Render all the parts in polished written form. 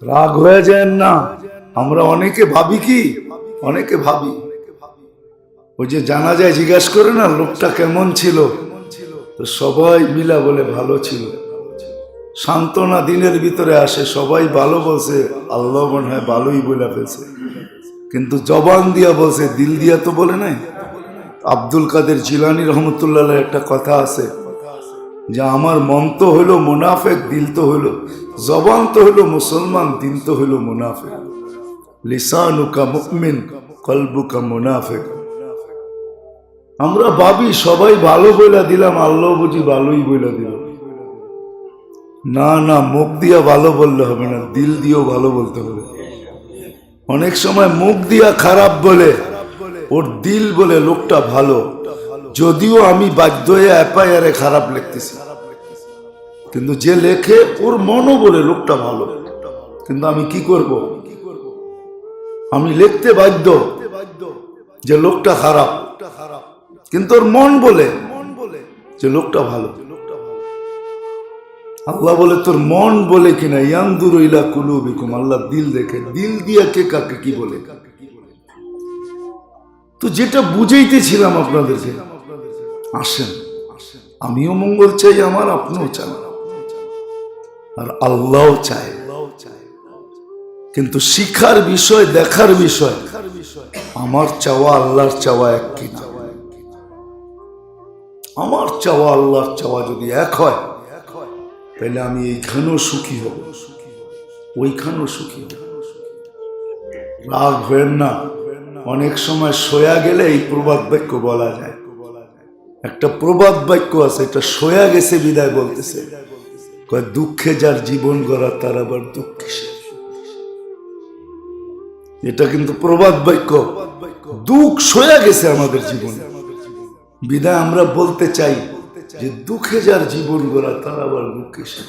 রাগ হয়ে যায় না। আমরা অনেকে ভাবি কি, অনেকে ভাবি ওই যে জানাজায় জিজ্ঞাসা করে না লোকটা কেমন ছিল, তো সবাই মিলা বলে ভালো ছিল। সান্ত্বনা দিনের ভিতরে আসে, সবাই ভালো বলছে, আল্লাহ মনে হয় ভালোই বলে ফেলছে, কিন্তু জবান দিয়া বলছে, দিল দিয়া তো বলে নাই। আব্দুল কাদের জিলানী রহমতুল্লাহ একটা কথা আছে যে আমার মন তো হইল মুনাফেক, দিল তো হইল, জবান তো হইল মুসলমান, দিল তো হইল মুনাফেক। লিসানুকা মুমিন কলবুকা মুনাফেক। আমরা ভাবি সবাই ভালো বইলা দিলাম, আল্লাহ বুঝি ভালোই বইলা দিল। না না, মুখ দিয়া ভালো বললে হবে না, দিল দিয়েও ভালো বলতে হবে। অনেক সময় মুখ দিয়া খারাপ বলে, ওর দিল বলে লোকটা ভালো, যদিও আমি বাধ্য হয়ে এফআইআরে খারাপ লিখতেছি, কিন্তু যে লেখে ওর মনও বলে লোকটা ভালো, কিন্তু আমি কি করব, আমি লিখতে বাধ্য যে লোকটা খারাপ, কিন্তু ওর মন বলে যে লোকটা ভালো। আল্লাহ বলে তোর মন বলে কিনা, ইয়ানদুরু ইলা কুলুবিকুম, আল্লাহ দিল দেখে, দিল দিয়া কে কাকে কি বলে। তো যেটা বুঝাইতেছিলাম আপনাদেরকে, আসেন আমিও মঙ্গল চাই আমার, আপনিও চান, আর আল্লাহও চায়, কিন্তু শিখার বিষয়, দেখার বিষয় আমার চাওয়া আল্লাহর চাওয়া এক কিনা। আমার চাওয়া আল্লাহর চাওয়া যদি এক হয়, তাহলে আমি এইখানেও সুখী হব, ওইখানেও সুখী হব। রাগ হবেন না, অনেক সময় শোয়া গেলে এই প্রবাদ বাক্য বলা যায়। একটা প্রবাদ বাক্য আছে, এটা শোয়া গেছে বিদায় বলতেছে, কয় দুঃখে যার জীবন গড়া তার আবার দুঃখ কিসের। এটা কিন্তু প্রবাদ বাক্য, দুঃখ শোয়া গেছে আমাদের জীবনে, বিদায় আমরা বলতে চাই যে দুঃখে যার জীবন গড়া তার আবার দুঃখ কিসের,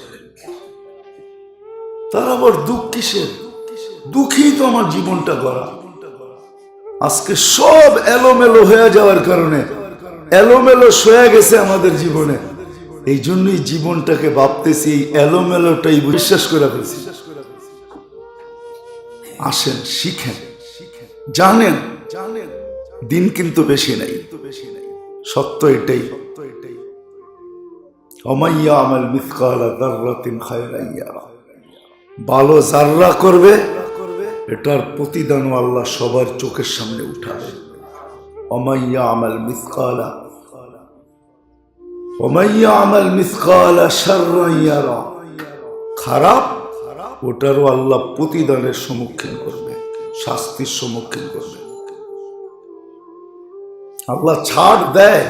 তার আবার দুঃখ কিসের। দুঃখেই তো আমার জীবনটা গড়া। আজকে সব এলোমেলো হয়ে যাওয়ার কারণে এলোমেলো শোয়া গেছে আমাদের জীবনে, এই জন্যই জীবনটাকে ভাবতেছি এই এলোমেলোটাই বিশ্বাস করে ফেলছি। আসেন শিখেন, জানেন দিন কিন্তু বেশি নাই, সত্য এটাই। ওমাইয়া আমাল মিসকালা যাররাতিন খায়রান ইয়ারা, ভালো যাররা করবে এটার প্রতিদানও আল্লাহ সবার চোখের সামনে উঠাবে। ওমাইয়া আমাল মিসকালা, ওমাইয়া আমাল মিসকালা শাররান ইয়ারা, খারাপ ওটারও আল্লাহ প্রতিদানের সম্মুখীন করবে, শাস্তির সম্মুখীন করবে। আল্লাহ ছাড় দেয়,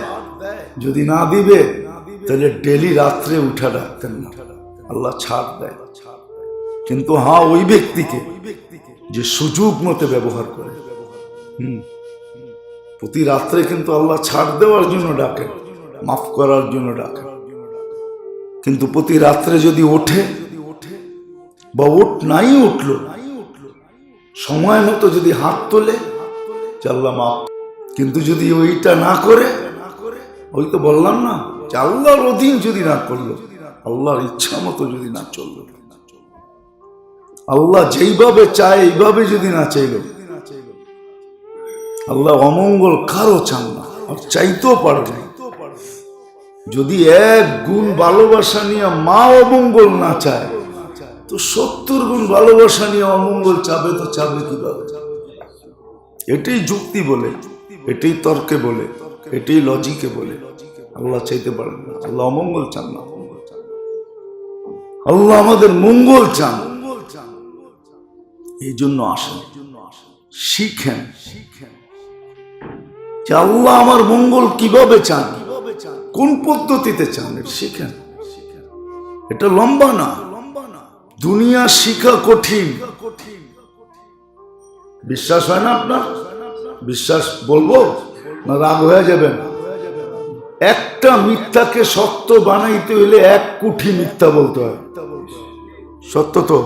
যদি না দিবে তাহলে ডেলি রাত্রে উঠা ডাকতেন না। আল্লাহ ছাড় দেয়, কিন্তু হ্যাঁ ওই ব্যক্তিকে যে সুযোগ মতো ব্যবহার করে। প্রতি রাত্রে কিন্তু আল্লাহ ছাড় দেওয়ার জন্য ডাকেন, মাফ করার জন্য ডাকেন, কিন্তু প্রতি রাত্রে যদি ওঠে বা নাই উঠলো, সময় মতো যদি হাত তোলে আল্লাহ মাফ, কিন্তু যদি ওইটা না করে, ওই তো বললাম না যে আল্লাহর অধীন যদি না করলো, আল্লাহর ইচ্ছা মতো যদি না চললো, আল্লাহ যেইভাবে চায় এইভাবে যদি না চাইল, আল্লাহ অমঙ্গল কারো চান না, আর চাইতেও পারবে না। যদি এক গুণ ভালোবাসা নিয়ে মা অমঙ্গল না চায়, তো 70 গুণ ভালোবাসা নিয়ে অমঙ্গল চাবে, তো চাবে কিভাবে? এটাই যুক্তি বলে, এটাই তর্কে বলে, এটাই লজিকে বলে। আল্লাহ চাইতে পারেন না, আল্লাহ অমঙ্গল চান না, আল্লাহ আমাদের মঙ্গল চান। এই জন্য আসেন শিখেন যে আল্লাহ আমার মঙ্গল কিভাবে চান, কোন পদ্ধতিতে চান, শিখেন। এটা লম্বা না, দুনিয়া শিখা কঠিন। বিশ্বাস হয় না আপনার? বিশ্বাস বলবো না রাগ হয়ে যাবেন? একটা মিথ্যাকে সত্য বানাইতে হইলে 1 কোটি মিথ্যা বলতে হয়। সত্য তো?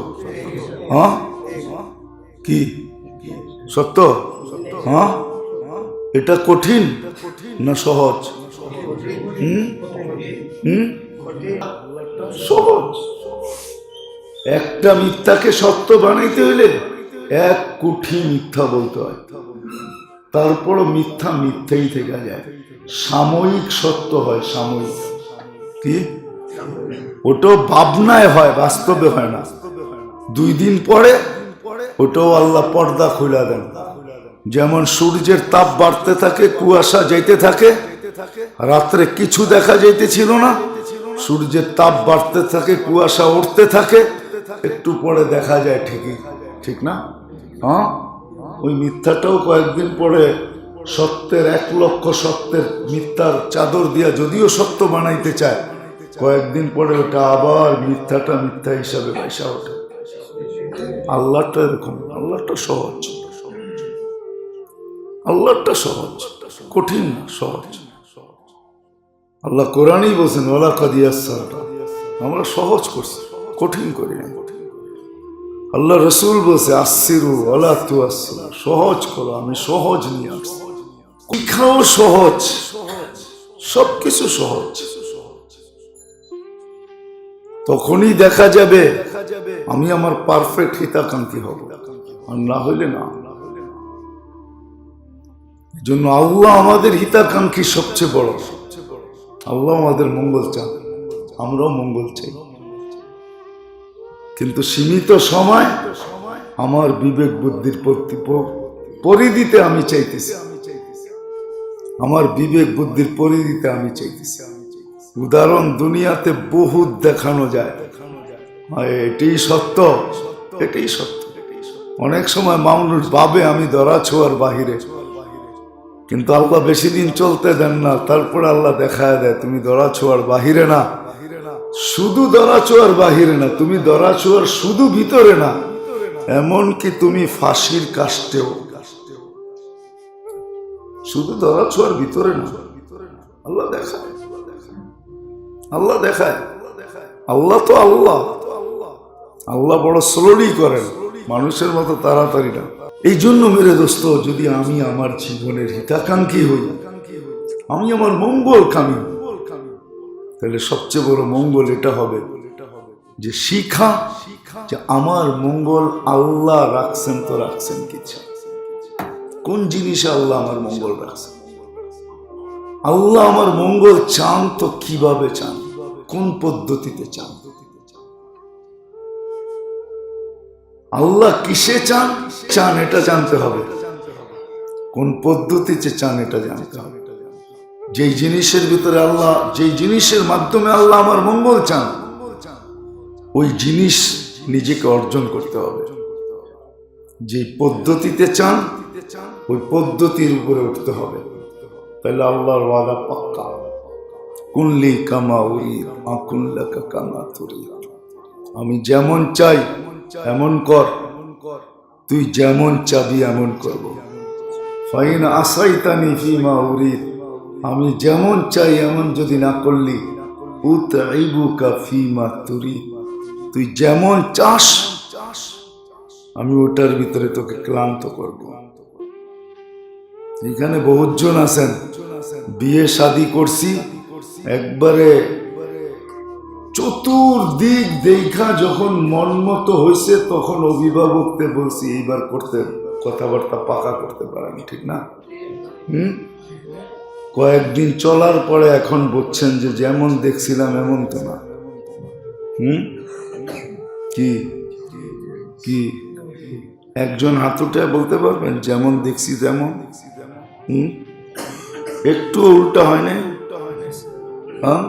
হ্যাঁ, কি সত্য? হ্যাঁ, এটা কঠিন না সহজ? সহজ। একটা মিথ্যাকে সত্য বানাইতে হইলে 1 কোটি মিথ্যা বলতে হয়, তারপরও মিথ্যা মিথ্যেই থেকে যায়। সাময়িক সত্য হয়, সাময়িক। কি ওটাও ভাবনায় হয়, বাস্তবে হয় না। 2 দিন পরে ওটাও আল্লাহ পর্দা খুলে দেন। যেমন সূর্যের তাপ বাড়তে থাকে, কুয়াশা যাইতে থাকে, রাত্রে কিছু দেখা যাইতেছিল না, সূর্যের তাপ বাড়তে থাকে, কুয়াশা উঠতে থাকে, একটু পরে দেখা যায় ঠিকই, ঠিক না? হ্যাঁ, ওই মিথ্যাটাও কয়েকদিন পরে সত্যের 1 লক্ষ সত্যের মিথ্যার চাদর দিয়া যদিও সত্য বানাইতে চায়, কয়েকদিন পরে ওটা আবার মিথ্যাটা মিথ্যা হিসাবে পয়সা ওঠে। আল্লাহটা এরকম, আল্লাহটা সহজ, আল্লাহটা সহজ, কঠিন না, সহজ। আল্লাহ কোরআনই বলছেন ওয়ালা কাদ ইয়াসসারনা, আমরা সহজ করছি, কঠিন করি না। আল্লাহ রসুল বলছে আssiru ওয়ালা তুয়াসসিরু, সহজ করো, আমি সহজ নিয়ে আসছি। শিক্ষাও সহজ, সবকিছু সহজ। তখনই দেখা যাবে আমি আমার পারফেক্ট হিতাকাঙ্ক্ষী হব, আর না হইলে না। এই জন্য আল্লাহ আমাদের হিতাকাঙ্ক্ষী সবচেয়ে বড়। আল্লাহ আমাদের মঙ্গল চান, আমরাও মঙ্গল চাই, কিন্তু সীমিত সময় আমার বিবেক বুদ্ধির পরিধিতে আমি চাইতেছি, আমার বিবেক বুদ্ধির পরিধিতে আমি চাইতেছি। উদাহরণ দুনিয়াতে বহুত দেখানো যায়, এটাই সত্য, এটাই সত্য। অনেক সময় মানুষ ভাবে আমি ধরা ছোঁয়ার বাহিরে, কিন্তু আল্লাহ বেশি দিন চলতে দেন না, তারপরে আল্লাহ দেখায় দেয় তুমি ধরা ছোঁয়ার বাহিরে না, শুধু ধরা ছোঁয়ার বাহিরে না, তুমি ধরা ছোঁয়ার শুধু ভিতরে না, এমনকি তুমি ফাঁসির কাষ্টেও, শুধু ধরা ছোঁয়ার ভিতরে না। আল্লাহ দেখায়, আল্লাহ দেখায়। আল্লাহ তো আল্লাহ, আল্লাহ বড় স্লোলি করেন, মানুষের মতো তাড়াতাড়ি না। এই জন্য মেরে দোস্ত, যদি আমি আমার জীবনের হিতাকাঙ্ক্ষী হই, আমি আমার মঙ্গল কামী, তাহলে সবচেয়ে বড় মঙ্গল এটা হবে যে শিখা যে আমার মঙ্গল আল্লাহ রাখছেন, তো রাখছেন কিছু, কোন জিনিসে আল্লাহ আমার মঙ্গল রাখছেন। আল্লাহ আমার মঙ্গল চান তো কিভাবে চান, কোন পদ্ধতিতে চান, আল্লাহ কিসে চান চান এটা জানতে হবে, কোন পদ্ধতিতে চান এটা জানতে হবে। যেই জিনিসের ভিতরে আল্লাহ, যেই জিনিসের মাধ্যমে আল্লাহ আমার মঙ্গল চান, ওই জিনিস নিজেকে অর্জন করতে হবে। যেই পদ্ধতিতে চান ওই পদ্ধতির উপরে উঠতে হবে, তাহলে আল্লাহর ওয়াদা পাক্কা। কুনলি কামা উরিদ আকুন লাকা কামা তুরিদ, আমি যেমন চাই এমন কর, তুই যেমন চাবি এমন করব। ফাইন আসাইতানি ফিমা উরিদ, আমি যেমন চাই এমন যদি না করলি, উতঈবুকা ফিমা তুরিদ, তুই যেমন চাস আমি ওটার ভিতরে তোকে ক্লান্ত করব। এখানে বহুজন আছেন, বিয়ে শাদী করছি, একবারে চতুর্দিক দেখা যখন মন মতো হয়েছে, তখন অভিভাবককে বলছি এইবার করতে, কথাবার্তা পাকা করতে পারেন, ঠিক না? কয়েকদিন চলার পরে এখন বুঝছেন যে যেমন দেখছিলাম এমন তো না। কি কি একজন হাত উঠে বলতে পারবেন যেমন দেখছি তেমন? একটু উল্টা হয় না? হ্যাঁ,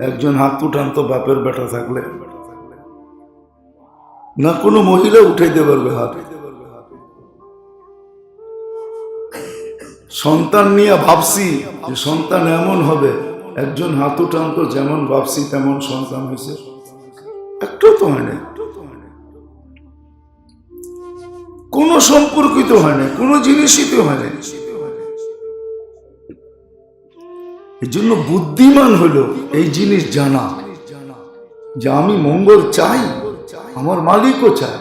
একজন হাত উঠান তো, বাপের বেটা থাকলে না কোনো মহিলা উঠাইতে পারবে হাত। সন্তান নিয়ে ভাবছি যে সন্তান এমন হবে, একজন হাত উঠান তো, যেমন ভাবছি তেমন সন্তান হয়েছে, একটু তো হয় না, কোন সম্পর্কিত হয় না, কোন জিনিসই তো হয় না। এই জন্য বুদ্ধিমান হলো এই জিনিস জানা যে আমি মঙ্গল চাই, আমার মালিকও চায়,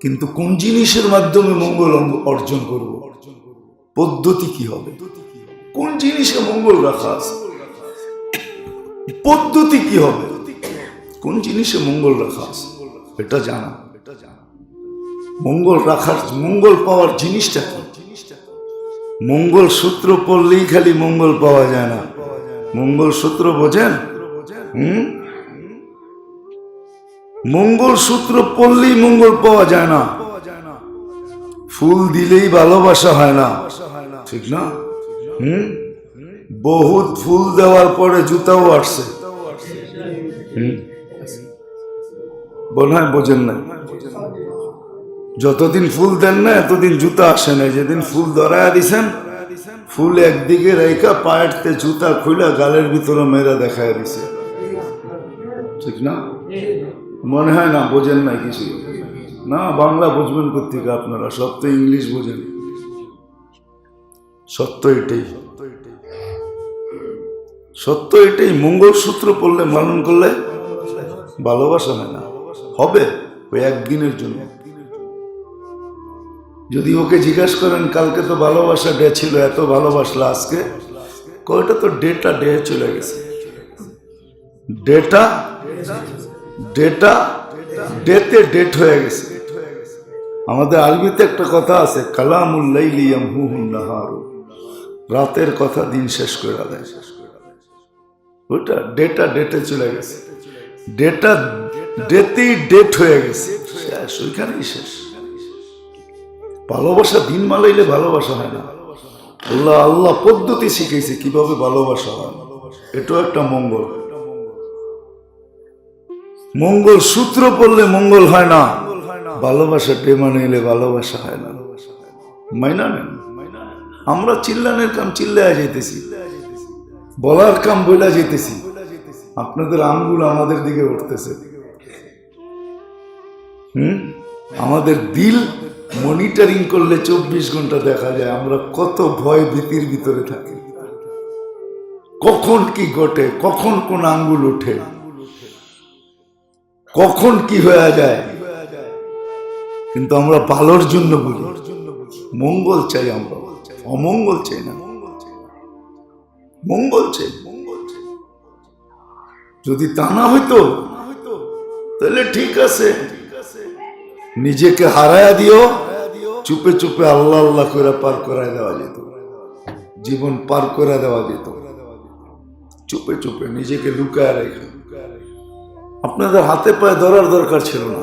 কিন্তু কোন জিনিসের মাধ্যমে মঙ্গল অর্জন করব, পদ্ধতি কি হবে, কোন জিনিসে মঙ্গল রাখা আছে, পদ্ধতি কি হবে, কোন জিনিসে মঙ্গল রাখা আছে এটা জানা। মঙ্গল রাখার, মঙ্গল পাওয়ার জিনিসটা কি? মঙ্গল সূত্র পড়লেই খালি মঙ্গল পাওয়া যায় না। মঙ্গল সূত্র বোঝেন? মঙ্গল সূত্র পড়লেই মঙ্গল পাওয়া যায় না। ফুল দিলেই ভালোবাসা হয় না, ঠিক না? বহুত ফুল দেওয়ার পরে জুতাও আসছে, বল হয় বোঝেন না? যতদিন ফুল দেন না এতদিন জুতা আসে না। যেদিন ফুল ধরায়া দিছেন, ফুল একদিকে রেখা পায়েরতে জুতা খুলে গালের ভিতরে মেয়েরা দেখায় দিছে, ঠিক না? মনে হয় না বোঝেন না কিছু? না, বাংলা বুঝবেন কোত্থেকে আপনারা? সব তো ইংলিশ বোঝেন। সত্য এটাই, সত্য এটাই। মঙ্গলসূত্র পড়লে, পালন করলে ভালোবাসা হয় না, হবে ওই একদিনের জন্য। যদি ওকে জিজ্ঞাসা করেন কালকে তো ভালোবাসা ডে ছিল, এত ভালোবাসলা আজকে, কয়টা তো ডেটা ডে চলে গেছে। ডেটা ডেটা ডেতে ডেট হয়ে গেছে। আমাদের আরবিতে একটা কথা আছে, কালামুল লাইলি ইয়ামহুহুন নাহারু, রাতের কথা দিন শেষ করে দেয়। ওইটা ডেটা ডেটে চলে গেছে। ডেটা ডেতেই ডেট হয়ে গেছে, শেষ, ওইখানেই শেষ। ভালোবাসা দিন মালাইলে ভালোবাসা হয় না। আল্লাহ পদ্ধতি শিখেছে কিভাবে ভালোবাসা হয়। এটাও একটা মঙ্গল। মঙ্গল সূত্র পড়লে মঙ্গল হয় না, ভালোবাসা ডে মানাইলে ভালোবাসা হয় না। মাইনা নেন। আমরা চিল্লানের কাম চিল্লায় যেতেছি, বলার কাম বইলা যেতেছি, আপনাদের আঙ্গুল আমাদের দিকে উঠতেছে। আমাদের দিল মনিটরিং করলে 24 ঘন্টা দেখা যায় আমরা কত ভয় ভীতির ভিতরে থাকি, কখন কি ঘটে, কখন কোন আঙ্গুল উঠে, কখন কি হয়ে যায়। কিন্তু আমরা ভালোর জন্য বলি, মঙ্গল চাই আমরা, অমঙ্গল চাই না, মঙ্গল চাই। যদি তা না হইতো তাহলে ঠিক আছে, নিজেকে হারায়া দিও, চুপে চুপে আল্লাহ আল্লাহ করে পার করায় দেওয়া যেত, জীবন পার করে দেওয়া যেত। চুপে চুপে নিজেকে লুকায় রেখে। আপনাদের হাতে পায়ে ধরার দরকার ছিল না।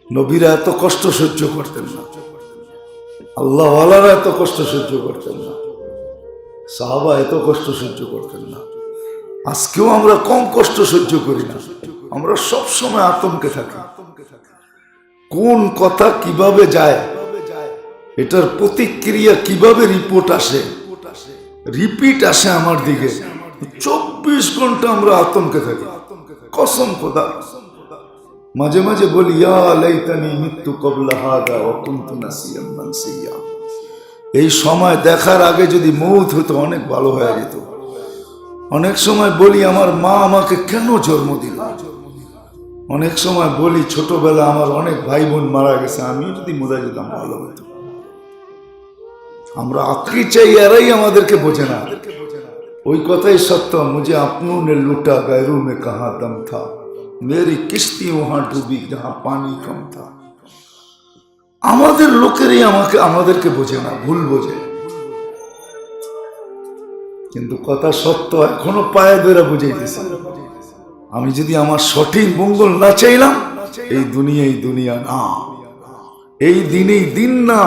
নবীরা এত কষ্ট সহ্য করতেন না, আল্লাহওয়ালারা এত কষ্ট সহ্য করতেন না, সাহাবা এত কষ্ট সহ্য করতেন না। আজকেও আমরা কম কষ্ট সহ্য করি না, আমরা সব সময় আতঙ্কে থাকি। কোন কথা কিভাবে যায়, এটার প্রতিক্রিয়া কিভাবে রিপোর্ট আসে, রিপিট আসে আমার দিকে, 24 ঘন্টা আমরা আতঙ্কে থাকি। কসম খোদা, মাঝে মাঝে বলি ইয়া লাইতানি মিতু ক্বাবলা হাদা ওয়া কুনতু নাসিয়াম মানসিয়া। এই সময় দেখার আগে যদি মউত হতো অনেক ভালো হয়ে যেত। অনেক সময় বলি আমার মা আমাকে কেন জন্ম দিল। অনেক সময় বলি ছোটবেলা আমার অনেক ভাই বোন মারা গেছে, আমিও যদি মরে যেতাম ভালো হতো। আমরা আঁকড়ি চাই, এরাই আমাদেরকে বোঝে না। ওই কথাই সত্য, মুঝে আপনों ने लूटा गैरों में कहां दम था, मेरी किश्ती वहां डूबी जहां पानी कम था। আমাদের লোকেরই আমাদেরকে বোঝে না, ভুল বোঝে। কিন্তু কথা সত্য, এখনো পায়ে ধরে বুঝাইতেছে। আমি যদি আমার সঠিক মঙ্গল না চাইলাম, এই দুনিয়া না, এই দিনেই দিন না,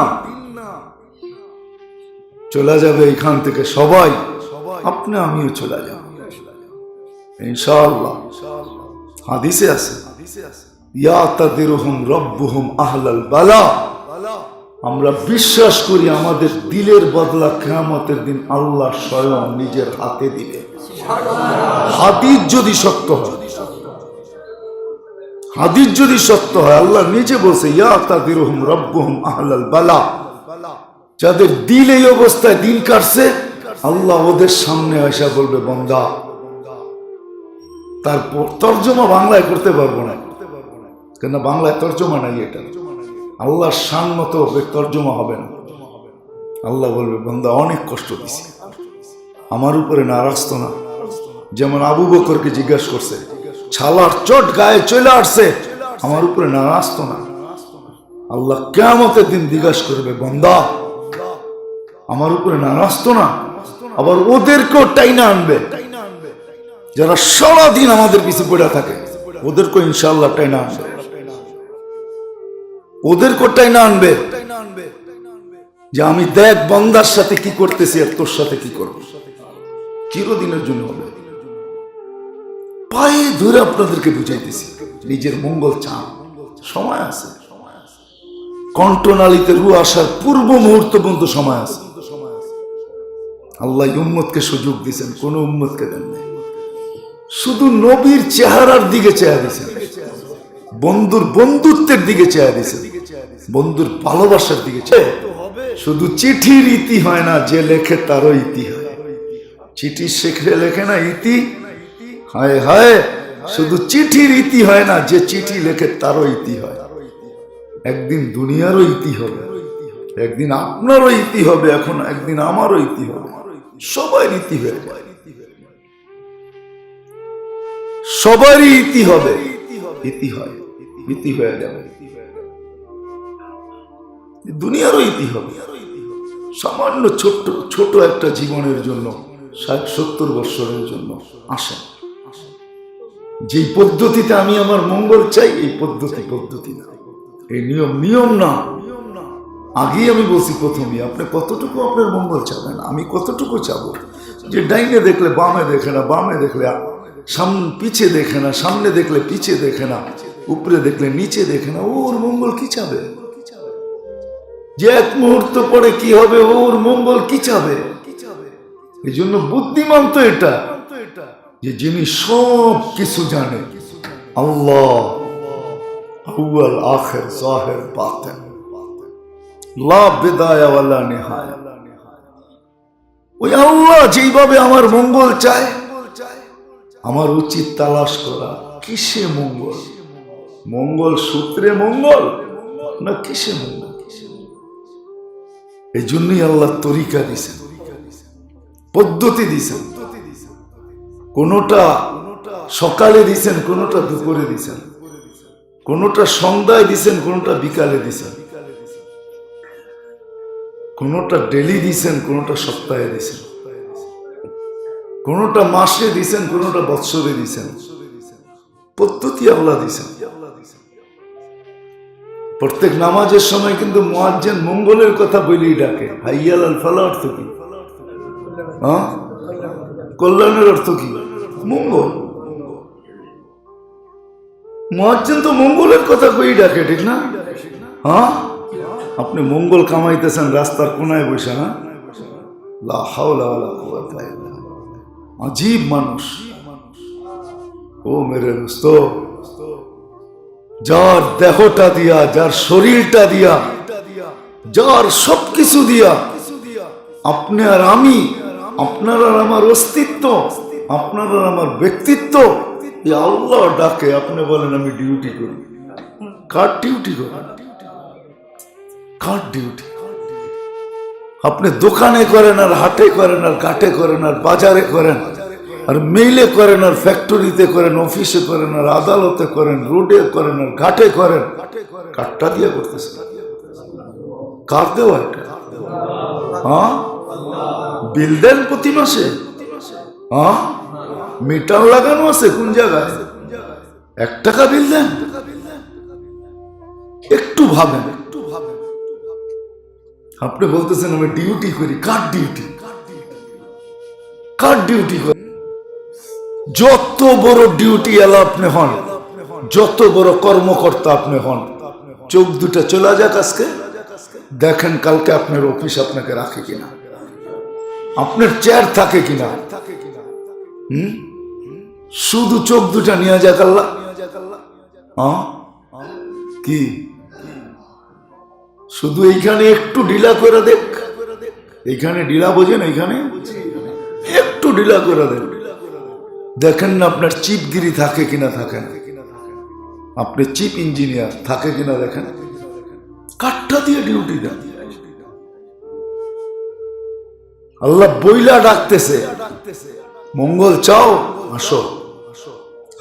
চলে যাবে এখান থেকে সবাই, আপনি আমিও চলে যাব ইনশাআল্লাহ। হাদিসে আছে ইয়াতাদিরুহুম রাব্বুহুম আহলাল বালা। আমরা বিশ্বাস করি আমাদের দিলের বদলা কিয়ামতের দিন আল্লাহ স্বয়ং নিজের হাতে দিবে। হাদিস যদি সত্য হয়, হাদিস যদি সত্য হয়, আল্লাহ নিজে বলছে ইয়াতাদিরুহুম রাব্বুহুম আহলাল বালা। যাদের দিল এই অবস্থায় দিন কাটছে, আল্লাহ ওদের সামনে এসে বলবে বান্দা। তারপর তর্জমা বাংলায় করতে পারবো না, কেন বাংলায় তর্জমা নাই। এটা আল্লাহর শান মতো তর্জমা হবে না। আল্লাহ বলবে বান্দা অনেক কষ্ট দিছি, আমার উপরে নারাজ তো না। যেমন আবু বকরকে জিজ্ঞাসা করছে ছালার চট গায়ে চলে আসছে, আমার উপরে নারাজ তো না। আল্লাহ কিয়ামতের দিন জিজ্ঞাসা করবে, বান্দা আমার উপরে নারাজ তো না? আবার ওদেরকেও টাইনা আনবে, যারা সারাদিন আমাদের পিছু পড়ে থাকে, ওদেরকেও ইনশাআল্লাহ টাইনা আনবে, ওদেরকেও টাইনা আনবে যে আমি দেখ বান্দার সাথে কি করতেছি আর তোর সাথে কি করব। চিরদিনের জন্য হবে। পায়ে ধরে আপনাদেরকে বুঝাইতেছি, নিজের মঙ্গল চান, সময় আছে। কণ্ঠনালীতে রু আসার পূর্ব মুহূর্ত পর্যন্ত সময় আছে। আল্লাহ উম্মতকে সুযোগ দিয়েছেন, কোন উম্মতকে দেন নাই। শুধু নবীর চেহারার দিকে চেয়ে দিয়েছেন, বন্ধুর বন্ধুত্বের দিকে চেয়ে দিয়েছেন, বন্ধুর ভালোবাসার দিকে চেয়ে। শুধু চিঠির ইতি হয় না, যে লেখে তারও ইতি হয়। চিঠি শেখে লেখে না ইতি, হায় হায়, শুধু চিঠির ইতি হয় না, যে চিঠি লেখে তারও ইতি হয়। একদিন দুনিয়ারও ইতি হবে, একদিন আপনারও ইতি হবে, এখন একদিন আমারও ইতি হবে, সবাই ইতি হয়ে যায়, সবারই ইতি হবে, ইতি হয়, ইতি হয়ে যাবে, দুনিয়ারও ইতি হবে। সামান্য ছোট্ট ছোট একটা জীবনের জন্য 60-70 বছরের জন্য আসেন। যেই পদ্ধতিতে আমি আমার মঙ্গল চাই, এই পদ্ধতি না, এই নিয়ম না। আগেই আমি বলছি প্রথমে, আপনি কতটুকু আপনার মঙ্গল চাবেন, আমি কতটুকু চাবো। যে ডাইনে দেখলে বামে দেখে না, বামে দেখলে পিছে দেখে না, সামনে দেখলে পিছে দেখে না, উপরে দেখলে নিচে দেখে না, ওর মঙ্গল কি চাবে? যে এক মুহূর্ত পরে কি হবে, ওর মঙ্গল কি চাবে? এই জন্য বুদ্ধিমান তো এটা, যে যিনি সব কিছু জানে, আল্লাহ আউয়াল আখির জাহির বাতিন, লা বিদায়া ওয়ালা নিহায়া। ওই আল্লাহ যেইভাবে আমার মঙ্গল চায়, আমার উচিত তালাশ করা কিসে মঙ্গল, মঙ্গল সূত্রে মঙ্গল না কিসে মঙ্গল। এই জন্যই আল্লাহ তরিকা দিছেন, পদ্ধতি দিছেন। কোনটা সকালে দিছেন, কোনটা দুপুরে দিছেন, কোনটা সন্ধ্যায় দিছেন, কোনটা বিকালে দিছেন, কোনটা ডেলি দিছেন, কোনটা সপ্তাহে দিছেন, কোনটা মাসে দিছেন, কোনটা বৎসরে দিছেন। পদ্ধতি আল্লাহ দিছেন। প্রত্যেক নামাজের সময় কিন্তু মুয়াজ্জিন মঙ্গলের কথা বলেই ডাকে। হাইয়াল আল ফালাহ অর্থ কি? কল্যাণের অর্থ কি? মঙ্গল। মুয়াজ্জিন তো মঙ্গলের কথা কই ডাকে, ঠিক না? হ্যাঁ, আপনি মঙ্গল কামাইতেছেন রাস্তার কোনায় বসে, না? লা হাওলা ওয়ালা কুওয়াতা ইল্লা বিল্লাহ। আজীব মানুষ। ও মেরে দোস্ত, যার দেহটা দিয়া, যার শরীরটা দিয়া, যার সবকিছু দিয়া আপনি আর আমি, আপনার আর আমার অস্তিত্ব, আপনার আর আমার ব্যক্তিত্ব, এই আল্লাহ ডাকে। আপনি বলেন আমি ডিউটি করি। কার ডিউটি করেন? কার ডিউটি? আপনি দোকানে করেন আর হাটে করেন আর ঘাটে করেন আর বাজারে করেন আর মেইলে করেন আর ফ্যাক্টরিতে করেন, অফিসে করেন আর আদালতে করেন, রোডে করেন আর ঘাটে করেন, কারটা দিয়ে করতেছেন? কার দেওয়া এটা? হ্যাঁ, বিল দেন প্রতি মাসে? হ্যাঁ, মিটার লাগানো আছে কোন জায়গায়? 1 টাকা বিল দেন? একটু ভাবেন। আপনি বলতেছেন আমি ডিউটি করি। কার ডিউটি? কার ডিউটি করেন? যত বড় ডিউটি এলা আপনি হন, যত বড় কর্মকর্তা আপনি হন, চোখ দুটা চলে যাক আজকে, দেখেন কালকে আপনার অফিস আপনাকে রাখে কিনা, আপনার চেয়ার থাকে কিনা। শুধু চোখ দুটা নিয়ে যাক আল্লাহ। কি শুধু এইখানে একটু ঢিলা করে দেখ, এইখানে ঢিলা বোঝেন, এইখানে একটু ঢিলা করে দেন, দেখেন না আপনার চিপগিরি থাকে কিনা, থাকে না। আপনি চিফ ইঞ্জিনিয়ার থাকে কিনা দেখেন। কাঠটা দিয়ে ডিউটি দেন। আল্লাহ বইলা ডাকতেছে, মঙ্গল চাও আসো,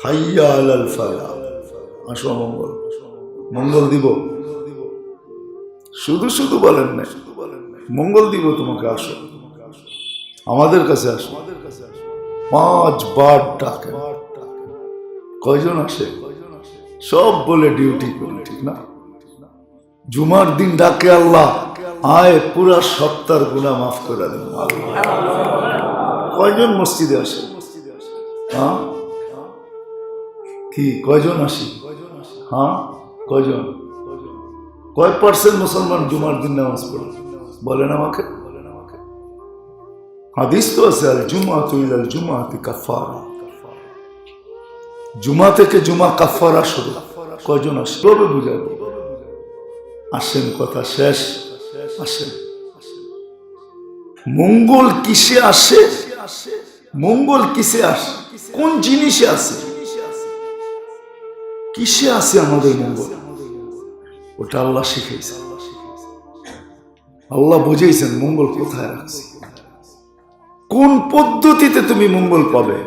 হাইয়া আলাল ফালাহ, আসো মঙ্গল, মঙ্গল দিব। শুধু শুধু বলেন না, মঙ্গল দিব তোমাকে, আসো আমাদের কাছে আসো। 5 বার ডাকে, কয়জন আসে? সব বলে ডিউটি করি, ঠিক না? জুমার দিন ডাকে আল্লাহ, আয় পুরা সপ্তাহের গুনাহ মাফ করে দেন। কয়জন মসজিদে আসে? হ্যাঁ কি কয়জন আসি? হ্যাঁ কয়জন? কয় পার্সেন্ট মুসলমান জুমার দিন নামাজ পড়ে? বলেন আমাকে। হাদিস তো আছে, আল জুমাতু ইলাল জুমাতি কাফারা, জুমা থেকে জুমা কাফারা শুরু। কয়জন আসে? তবে বুঝাবো। আসেন, কথা শেষ। আসেন। মঙ্গল কিসে আসে? মঙ্গল কিসে আসে? কোন জিনিসে আসে? কিসে আসে আমাদের মঙ্গল? ওটা আল্লাহ শিখাইছে, আল্লাহ বুঝাইছেন মঙ্গল কোথায় রাখছে। কোন পদ্ধতিতে তুমি মঙ্গল পাবে,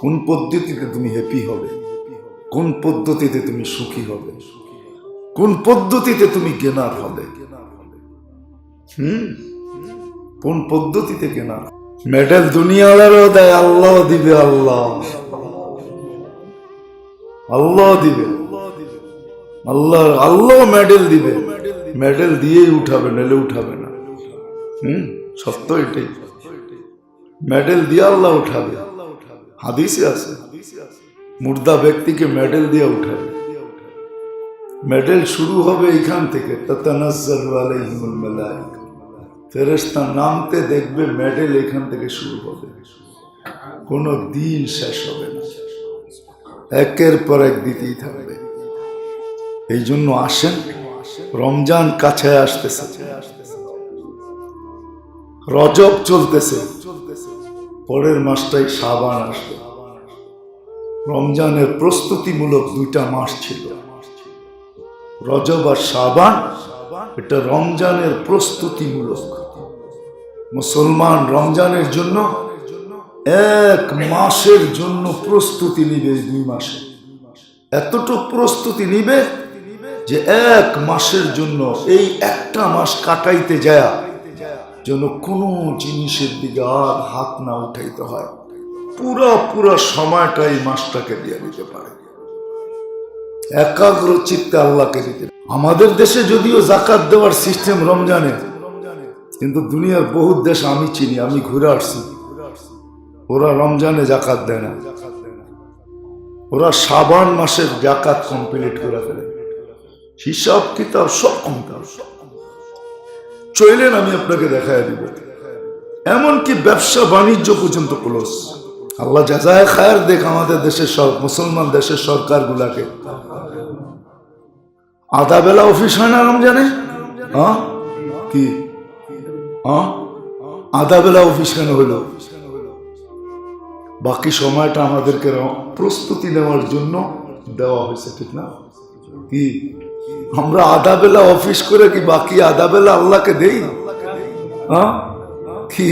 কোন পদ্ধতিতে তুমি হ্যাপি হবে, কোন পদ্ধতিতে তুমি সুখী হবে, কোন পদ্ধতিতে তুমি জ্ঞানার হবে। কোন পদ্ধতিতে জ্ঞানার? মেডেল দুনিয়াওয়ালারও দেয়, আল্লাহ দিবে। আল্লাহ আল্লাহ দিবে, আল্লাহ আল্লাহ মেডেল দিবে। মেডেল দিয়েই উঠাবে, নাহলে উঠাবে না। সত্য এটাই, মেডেল দিয়ে আল্লাহ উঠাবে। হাদিসে আছে, মুর্দা ব্যক্তিকে মেডেল দিয়ে উঠাবে। মেডেল শুরু হবে এখান থেকে, তাতানাজ্জালু আলাইহিমুল মালায়েকা, ফেরেশতা নামতে দেখবে, মেডেল এখান থেকে শুরু হবে, কোনো দিন শেষ হবে না, একের পর এক দিতেই থাকবে। এই জন্য আসেন, রমজান কাছে আসতেছে, রজব চলতেছে, পরের মাসটাই শাবান আসবে। রমজানের প্রস্তুতিমূলক 2টা মাস ছিল, রজব আর শাবান। এটা রমজানের প্রস্তুতিমূলক। মুসলমান রমজানের জন্য 1 মাসের জন্য প্রস্তুতি নিবে। 2 মাসে এতটুকু প্রস্তুতি নিবে যে 1 মাসের জন্য এই একটা মাস কাটাইতে যায় যেন কোনো জিনিসের দিকে আর হাত না উঠাইতে হয়। পুরা সময়টা এই মাসটাকে দিয়ে দিতে পারে, একাগ্র চিত্তে আল্লাহকে দিতে। আমাদের দেশে যদিও জাকাত দেওয়ার সিস্টেম রমজানে, কিন্তু দুনিয়ার বহুত দেশ আমি চিনি, আমি ঘুরে আসছি, ওরা রমজানে জাকাত দেয় না। ওরা শাবান মাসের জাকাত কমপ্লিট করে ফেলে, হিসাব কিতাব সব কমতাম। চলেন আমি আপনাকে দেখায় দিব, এমনকি ব্যবসা বাণিজ্য পর্যন্ত ক্লোজ। আল্লাহ জাযায়ে খায়ের দেখ আমাদের দেশের সব মুসলমান দেশের সরকার গুলাকে। আধা বেলা অফিস হয় না রমজানে? হ্যাঁ কি আধা বেলা অফিস কেন হলো? বাকি সময়টা আমাদেরকে প্রস্তুতি নেওয়ার জন্য দেওয়া হয়েছে, ঠিক না? কি আমরা আধা বেলা অফিস করে কি বাকি আধা বেলা আল্লাহকে দেই? হ্যাঁ কি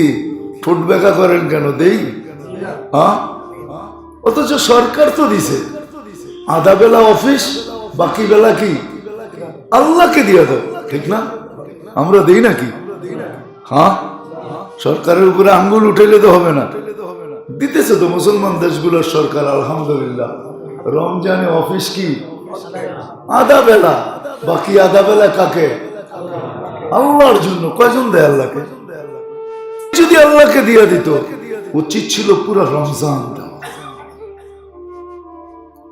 ফুট বেকা করেন কেন? দেই। অথচ সরকার তো দিছে আধা বেলা অফিস, বাকি বেলা কি আল্লাহকে দিয়ে দাও, ঠিক না? আমরা দেই নাকি? হ্যাঁ, সরকারের উপরে আঙ্গুল উঠাইলে তো হবে না, দিতেছে তো মুসলমান দেশগুলোর সরকার আলহামদুলিল্লাহ। রমজানে অফিস কি আধা বেলা, বাকি আধা বেলা কাকে? আল্লাহর জন্য। কয়জন দেয় আল্লাহকে? যদি আল্লাহকে দিয়ে দিত, উচিত ছিল পুরো রমজান দেওয়া,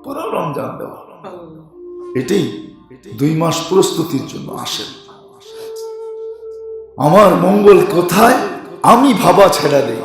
পুরো রমজান দেওয়া। এটাই 2 মাস প্রস্তুতির জন্য আসেন। আমার মঙ্গল কোথায় আমি ভাবা ছেড়ে দেই।